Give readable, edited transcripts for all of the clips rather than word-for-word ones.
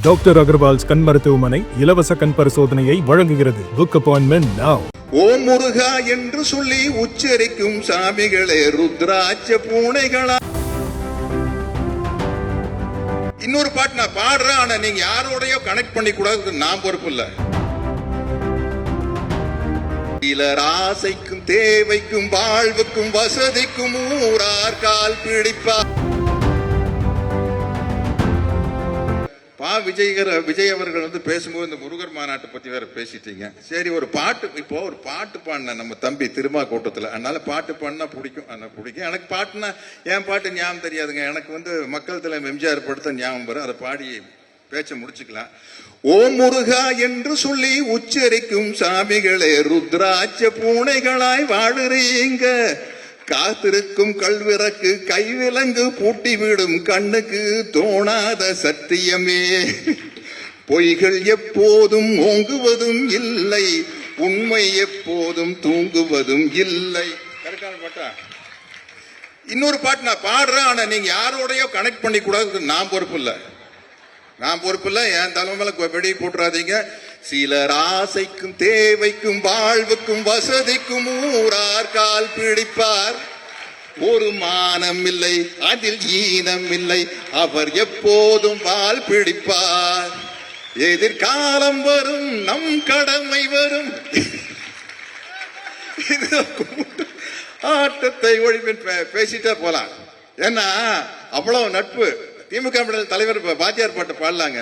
Doctor Agarwal's கண் மருத்துவமனை இலவச கண் பரிசோதனையை வழங்குகிறது. Book appointment now. ஓம் முருகா என்று சொல்லி உச்சரிக்கும் சாமிகளே ருத்ராட்ச பூனைகளா. இன்னொரு பாட்டு நான் பாடுறேன், ஆனா நீங்க யாரோடய கனெக்ட் பண்ணி கூடாது, நான் பொறுப்பு இல்ல. சிலர் ஆசைக்கும் தேவைக்கும் வாழ்வுக்கும் வசதிக்கும் ஊரார் கால் பிடிப்பார். விஜய் அவர்கள் பேசும்போது இந்த முருகர் மாநாட்டை பத்தி வேற பேசிட்டீங்க. சரி, ஒரு பாட்டு, இப்போ ஒரு பாட்டு பாடின நம்ம தம்பி திருமா கோட்டத்தில், அதனால பாட்டு பாடினா பிடிக்கும். எனக்கு பாட்டுனா என் பாட்டு ஞாபகம் தெரியாதுங்க. எனக்கு மக்கள் தலைவர் எம்ஜிஆர் படுத்த ஞாபகம் வரும். அதை பாடி பேச்ச முடிச்சுக்கலாம். ஓம் முருகா என்று சொல்லி உச்சரிக்கும் சாமிகளே ருத்ராட்ச பூனைகளாய் வாழுறீங்க. காத்திருக்கும் கல்விறக்கு கைவிலங்கு பூட்டி விடும் கண்ணுக்கு தோணாத சத்தியமே. பொய்கள் எப்போதும் ஓங்குவதும் இல்லை, உண்மை எப்போதும் தூங்குவதும் இல்லை. இன்னொரு பாட்டு நான் பாடுறேன், ஆனா நீங்க யாரோடய கனெக்ட் பண்ணி கூடாது, நான் பொறுப்பு இல்ல. என் தலைமையில வெடி போட்டுறாதீங்க. சிலர் ஆசைக்கும் தேவைக்கும் வாழ்வுக்கும் வசதிக்கும் ஊரார் கால் பிடிப்பார். ஒரு மானம் இல்லை, அதில் ஈனம் இல்லை, அவர் எப்போதும் வால் பிடிப்பார். எதிர்காலம் வரும், நம் கடமை வரும். ஆட்டத்தை ஒழிப்பின் பேசிட்டே போலாம். ஏன்னா அவ்வளவு நட்பு. திமுக தலைவர் பாஜியார் பாட்டு பாடலாங்க.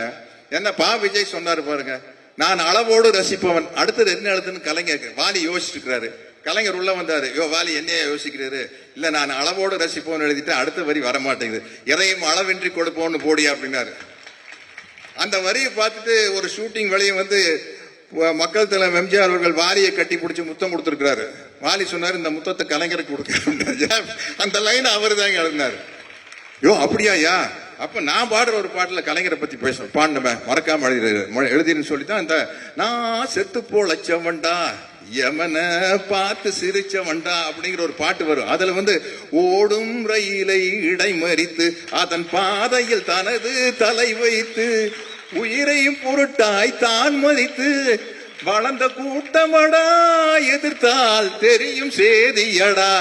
என்ன விஜய் சொன்னாரு பாருங்க, நான் அளவோடு ரசிப்பவன். அடுத்தது என்ன எழுதுன்னு கலைஞர் வாலி யோசிச்சுட்டு இருக்கிறாரு. கலைஞர் உள்ள வந்தாரு, வாலி என்னைய யோசிக்கிறாரு. இல்ல, நான் அளவோடு ரசிப்பவன் எழுதிட்டு அடுத்த வரி வரமாட்டேங்குது. இறையும் அளவின்றி கொடுப்போன்னு போடியா அப்படின்னாரு. அந்த வரியை பார்த்துட்டு ஒரு ஷூட்டிங் வெளியே மக்கள் தலைவர் எம்ஜிஆர் அவர்கள் வாலியை கட்டி பிடிச்சி முத்தம் கொடுத்துருக்கிறாரு. வாலி சொன்னாரு, இந்த முத்தத்தை கலைஞருக்கு கொடுக்க. அந்த லைன் அவரு தாங்க எழுதினாரு. அப்படியா? அப்ப நான் பாடுற ஒரு பாட்டுல கலைஞரை பத்தி பேச பாடணுமே, மறக்காம எழுதின்னு சொல்லித்தான் இந்த நான் செத்து போலச்சவன்டா யமன பார்த்து சிரிச்சவன்டா அப்படிங்கிற ஒரு பாட்டு வரும். அதுல ஓடும் ரயிலை இடைமறித்து அதன் பாதையில் தனது தலை வைத்து உயிரையும் பொருட்டாய் தான் மதித்து வளர்ந்த கூட்டமடா எதிர்த்தால் தெரியும் சேதியடா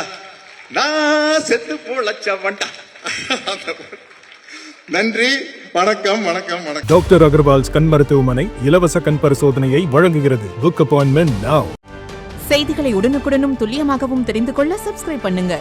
நான் செத்து போலச்சவன்டா. நன்றி, வணக்கம். டாக்டர் அகர்வால்ஸ் கண் மருத்துவமனை இலவச கண் பரிசோதனையை வழங்குகிறது. Book appointment now. செய்திகளை உடனுக்குடனும் துல்லியமாகவும் தெரிந்து கொள்ள சப்ஸ்கிரைப் பண்ணுங்க.